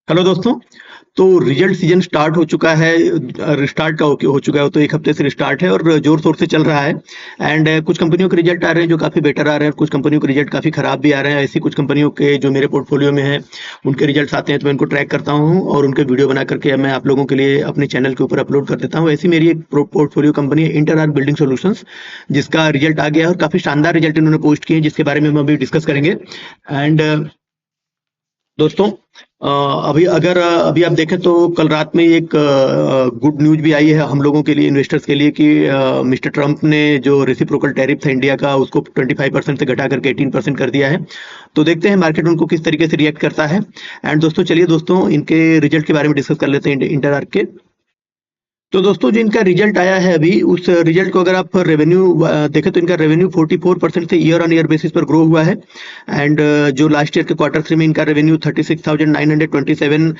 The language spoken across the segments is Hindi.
हेलो दोस्तों। तो रिजल्ट सीजन स्टार्ट हो चुका है। रिस्टार्ट का हो चुका है, तो एक हफ्ते से रिस्टार्ट है और जोर शोर से चल रहा है। एंड कुछ कंपनियों के रिजल्ट आ रहे हैं जो काफ़ी बेटर आ रहे हैं और कुछ कंपनियों के रिजल्ट काफ़ी खराब भी आ रहे हैं। ऐसी कुछ कंपनियों के जो मेरे पोर्टफोलियो में है उनके रिजल्ट्स आते हैं तो मैं इनको ट्रैक करता हूँ और उनके वीडियो बना करके मैं आप लोगों के लिए अपने चैनल के ऊपर अपलोड कर देता हूँ। ऐसी मेरी एक पोर्टफोलियो कंपनी है इंटर आर्क बिल्डिंग सॉल्यूशंस, जिसका रिजल्ट आ गया है और काफ़ी शानदार रिजल्ट इन्होंने पोस्ट किए हैं, जिसके बारे में हम अभी डिस्कस करेंगे। एंड दोस्तों, अभी आप देखें तो कल रात में एक गुड न्यूज भी आई है हम लोगों के लिए, इन्वेस्टर्स के लिए, कि मिस्टर ट्रंप ने जो रेसिप्रोकल टैरिफ था इंडिया का उसको 25% से घटा करके 18% कर दिया है। तो देखते हैं मार्केट उनको किस तरीके से रिएक्ट करता है। एंड दोस्तों, चलिए दोस्तों इनके रिजल्ट के बारे में डिस्कस कर लेते हैं इंटर आर्क के। तो दोस्तों, जो इनका रिजल्ट आया है अभी, उस रिजल्ट को अगर आप रेवेन्यू देखें तो इनका रेवेन्यू 44% से ईयर ऑन ईयर बेसिस पर ग्रो हुआ है। एंड जो लास्ट ईयर के क्वार्टर थ्री में इनका रेवेन्यू 36,927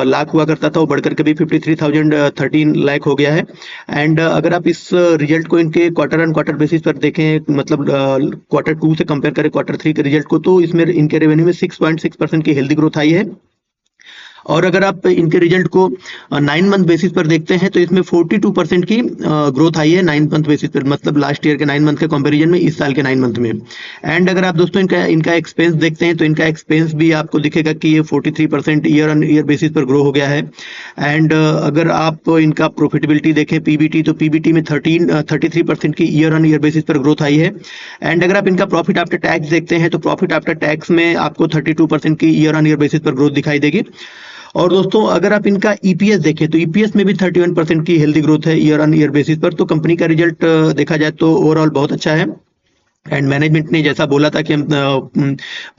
लाख हुआ करता था, वो बढ़कर के भी 53,013 लाख हो गया है। एंड अगर आप इस रिजल्ट को इनके क्वार्टर ऑन क्वार्टर बेसिस पर देखें, मतलब क्वार्टर टू से कंपेयर करें क्वार्टर थ्री के रिजल्ट को, तो इसमें इनके रेवेन्यू में 6.6% की हेल्दी ग्रोथ आई है। और अगर आप इनके रिजल्ट को 9 मंथ बेसिस पर देखते हैं तो इसमें 42% की ग्रोथ आई है 9 मंथ बेसिस पर, मतलब लास्ट ईयर के 9 मंथ के कंपैरिजन में इस साल के 9 मंथ में। एंड अगर आप दोस्तों इनका इनका एक्सपेंस देखते हैं तो इनका एक्सपेंस भी आपको दिखेगा कि ये 43% ईयर ऑन ईयर बेसिस पर ग्रो हो गया है। एंड अगर आप इनका प्रॉफिटेबिलिटी देखें, पीबीटी, तो पीबीटी में 33% की ईयर ऑन ईयर बेसिस पर ग्रोथ आई है। एंड अगर आप इनका प्रॉफिट आफ्टर टैक्स देखते हैं तो प्रॉफिट आफ्टर टैक्स में आपको 32% की ईयर ऑन ईयर बेसिस पर ग्रोथ दिखाई देगी। और दोस्तों, अगर आप इनका ईपीएस देखें तो ईपीएस में भी 31% की हेल्दी ग्रोथ है ईयर ऑन ईयर बेसिस पर। तो कंपनी का रिजल्ट देखा जाए तो ओवरऑल बहुत अच्छा है। एंड मैनेजमेंट ने जैसा बोला था कि हम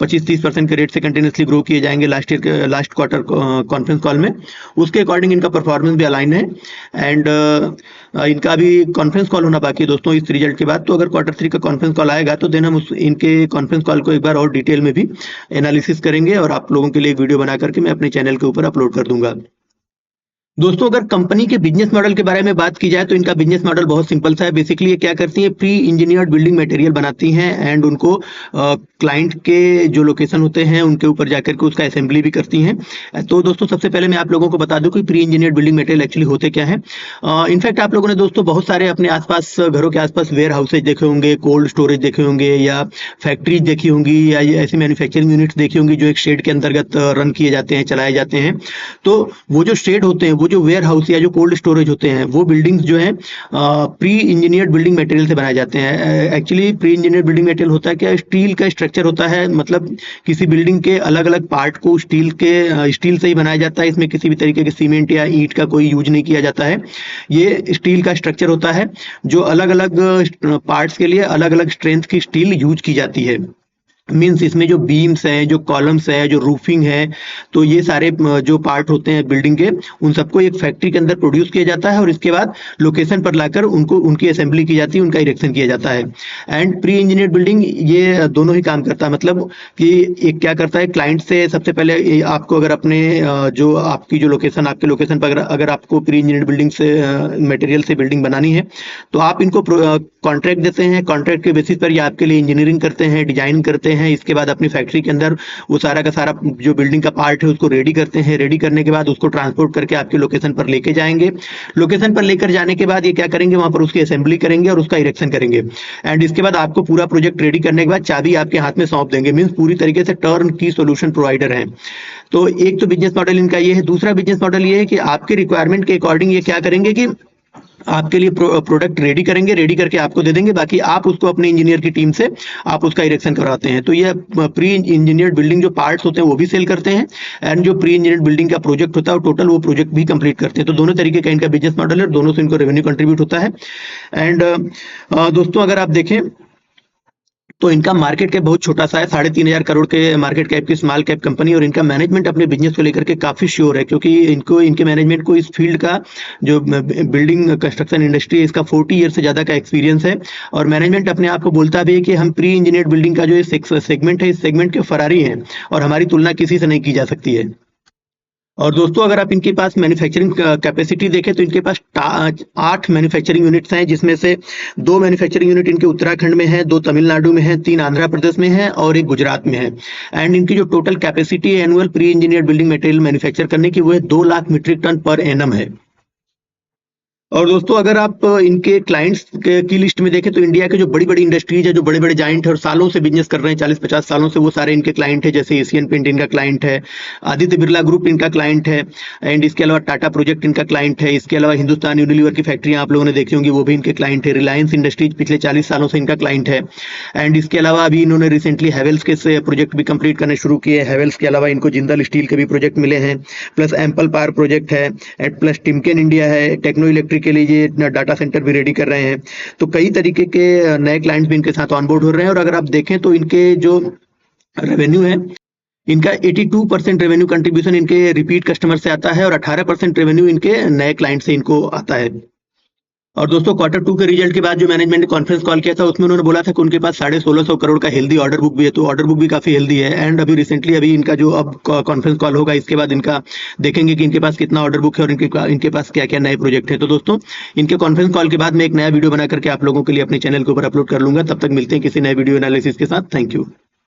25-30% के रेट से कंटिन्यूसली ग्रो किए जाएंगे लास्ट ईयर के लास्ट क्वार्टर कॉन्फ्रेंस कॉल में, उसके अकॉर्डिंग इनका परफॉर्मेंस भी अलाइन है। एंड इनका अभी कॉन्फ्रेंस कॉल होना बाकी है दोस्तों इस रिजल्ट के बाद। तो अगर क्वार्टर थ्री का कॉन्फ्रेंस कॉल आएगा तो देन हम उस इनके कॉन्फ्रेंस कॉल को एक बार और डिटेल में भी एनालिसिस करेंगे और आप लोगों के लिए एक वीडियो बना करके मैं अपने चैनल के ऊपर अपलोड कर दूंगा। दोस्तों, अगर कंपनी के बिजनेस मॉडल के बारे में बात की जाए तो इनका बिजनेस मॉडल बहुत सिंपल सा है। बेसिकली ये क्या करती है, प्री इंजीनियर्ड बिल्डिंग मटेरियल बनाती हैं एंड उनको क्लाइंट के जो लोकेशन होते हैं उनके ऊपर जाकर के उसका असेंबली भी करती हैं। तो दोस्तों, सबसे पहले मैं आप लोगों को बता दूं कि pre engineered building material actually होते क्या है। इनफैक्ट आप लोगों ने दोस्तों बहुत सारे अपने आसपास घरों के आसपास वेयर हाउसेज देखे होंगे, कोल्ड स्टोरेज देखे होंगे, या फैक्ट्रीज देखी होंगी, या ऐसी मैन्युफैक्चरिंग यूनिट्स देखी होंगी जो एक शेड के अंतर्गत रन किए जाते हैं, चलाए जाते हैं। तो वो जो शेड होते हैं, वो जो वेयर हाउस या जो कोल्ड स्टोरेज होते हैं, वो बिल्डिंग्स जो हैं प्री इंजीनियर्ड बिल्डिंग मटेरियल से बनाए जाते हैं। Actually pre engineered building material होता है क्या, स्टील का स्ट्रक्चर होता है, मतलब किसी बिल्डिंग के अलग अलग पार्ट को स्टील से ही बनाया जाता है। इसमें किसी भी तरीके के सीमेंट या ईंट का कोई यूज नहीं किया जाता है। ये स्टील का स्ट्रक्चर होता है जो अलग अलग पार्ट्स के लिए अलग अलग स्ट्रेंथ की स्टील यूज की जाती है। मीन्स इसमें जो बीम्स हैं, जो कॉलम्स है, जो रूफिंग है, तो ये सारे जो पार्ट होते हैं बिल्डिंग के, उन सबको एक फैक्ट्री के अंदर प्रोड्यूस किया जाता है और इसके बाद लोकेशन पर लाकर उनको उनकी असेंबली की जाती है, उनका इरेक्शन किया जाता है। एंड प्री इंजीनियर्ड बिल्डिंग ये दोनों ही काम करता है, मतलब कि एक क्या करता है, क्लाइंट से सबसे पहले आपको अगर अपने जो आपकी जो लोकेशन, आपके लोकेशन पर अगर आपको प्री इंजीनियर्ड बिल्डिंग से मटेरियल से बिल्डिंग बनानी है तो आप इनको कॉन्ट्रैक्ट देते हैं। कॉन्ट्रैक्ट के बेसिस पर ये आपके लिए इंजीनियरिंग करते हैं, डिजाइन करते हैं। इसके बाद अपनी फैक्ट्री के अंदर वो सारा का सारा जो बिल्डिंग का पार्ट है उसको रेडी करते हैं। रेडी करने के बाद उसको ट्रांसपोर्ट करके आपके लोकेशन पर लेके जाएंगे। लोकेशन पर लेकर जाने के बाद ये क्या करेंगे, वहां पर उसकी असेंबली करेंगे और उसका इरेक्शन करेंगे। एंड इसके बाद आपको पूरा प्रोजेक्ट रेडी करने के बाद चाबी आपके हाथ में सौंप देंगे। मीन्स पूरी तरीके से टर्न की सोल्यूशन प्रोवाइडर है। तो एक तो बिजनेस मॉडल इनका ये है। दूसरा बिजनेस मॉडल ये है कि आपके रिक्वायरमेंट के अकॉर्डिंग ये क्या करेंगे कि आपके लिए प्रोडक्ट रेडी करेंगे, रेडी करके आपको दे देंगे, बाकी आप उसको अपने इंजीनियर की टीम से आप उसका इरेक्शन करवाते हैं। तो ये प्री इंजीनियर्ड बिल्डिंग जो पार्ट्स होते हैं वो भी सेल करते हैं एंड जो प्री इंजीनियर्ड बिल्डिंग का प्रोजेक्ट होता है वो टोटल वो प्रोजेक्ट भी कंप्लीट करते हैं। तो दोनों तरीके का इनका बिजनेस मॉडल है, दोनों से इनको रेवेन्यू कंट्रीब्यूट होता है। एंड दोस्तों, अगर आप देखें तो इनका मार्केट कैप बहुत छोटा सा है, 3,500 करोड़ के मार्केट कैप की स्मॉल कैप कंपनी। और इनका मैनेजमेंट अपने बिजनेस को लेकर के काफी श्योर है, क्योंकि इनके मैनेजमेंट को इस फील्ड का जो बिल्डिंग कंस्ट्रक्शन इंडस्ट्री है इसका 40 ईयर से ज्यादा का एक्सपीरियंस है। और मैनेजमेंट अपने आप को बोलता भी है कि हम प्री इंजीनियर्ड बिल्डिंग का जो सेगमेंट है, इस सेगमेंट के फरारी हैं और हमारी तुलना किसी से नहीं की जा सकती है। और दोस्तों अगर आप इनके पास मैन्युफैक्चरिंग कैपेसिटी देखें तो इनके पास 8 मैन्युफैक्चरिंग यूनिट्स हैं, जिसमें से 2 मैन्युफैक्चरिंग यूनिट इनके उत्तराखंड में है, 2 तमिलनाडु में है, 3 आंध्र प्रदेश में है और 1 गुजरात में है। एंड इनकी जो टोटल कैपेसिटी है annual pre engineered building material manufacture करने की, वो है 2 lakh metric ton per annum है। और दोस्तों अगर आप इनके क्लाइंट्स की लिस्ट में देखें तो इंडिया के जो बड़ी बड़ी इंडस्ट्रीज है, जो बड़े बड़े जाइंट है और सालों से बिजनेस कर रहे हैं, 40-50 सालों से, वो सारे इनके क्लाइंट है। जैसे एशियन पेंट इनका क्लाइंट है, आदित्य बिरला ग्रुप इनका क्लाइंट है, एंड इसके अलावा टाटा प्रोजेक्ट इनका क्लाइंट है। इसके अलावा हिंदुस्तान यूनिलीवर की फैक्ट्रियां आप लोगों ने देखी होंगी, वो भी इनके क्लाइंट है। रिलायंस इंडस्ट्रीज पिछले 40 सालों से इनका क्लाइंट है। एंड इसके अलावा अभी इन्होंने रिसेंटली हैवेल्स के से प्रोजेक्ट भी कंप्लीट करने शुरू किए। हैवेल्स के अलावा इनको जिंदल स्टील के भी प्रोजेक्ट मिले हैं, प्लस एम्पल पावर प्रोजेक्ट है, एंड प्लस टिमकेन इंडिया है, टेक्नो इलेक्ट्रिक के लिए डाटा सेंटर भी रेडी कर रहे हैं। तो कई तरीके के नए क्लाइंट्स भी इनके साथ ऑनबोर्ड हो रहे हैं। और अगर आप देखें तो इनके जो रेवेन्यू है, इनका 82% रेवेन्यू कंट्रीब्यूशन इनके रिपीट कस्टमर से आता है और 18% रेवेन्यू इनके नए क्लाइंट से इनको आता है। और दोस्तों Q2 के रिजल्ट के बाद जो मैनेजमेंट ने कॉन्फ्रेंस कॉल किया था, उसमें उन्होंने बोला था कि उनके पास 1650 करोड़ का हेल्दी ऑर्डर बुक भी है। तो ऑर्डर बुक भी काफी हेल्दी है। एंड अभी रिसेंटली अभी इनका जो अब कॉन्फ्रेंस कॉल होगा, इसके बाद इनका देखेंगे कि इनके पास कितना ऑर्डर बुक है और इनके पास क्या क्या नए प्रोजेक्ट है। तो दोस्तों इनके कॉन्फ्रेंस कॉल के बाद मैं एक नया वीडियो बना करके आप लोगों के लिए अपने चैनल के ऊपर अपलोड कर लूंगा। तब तक मिलते हैं किसी नए वीडियो एनालिसिस के साथ। Thank you.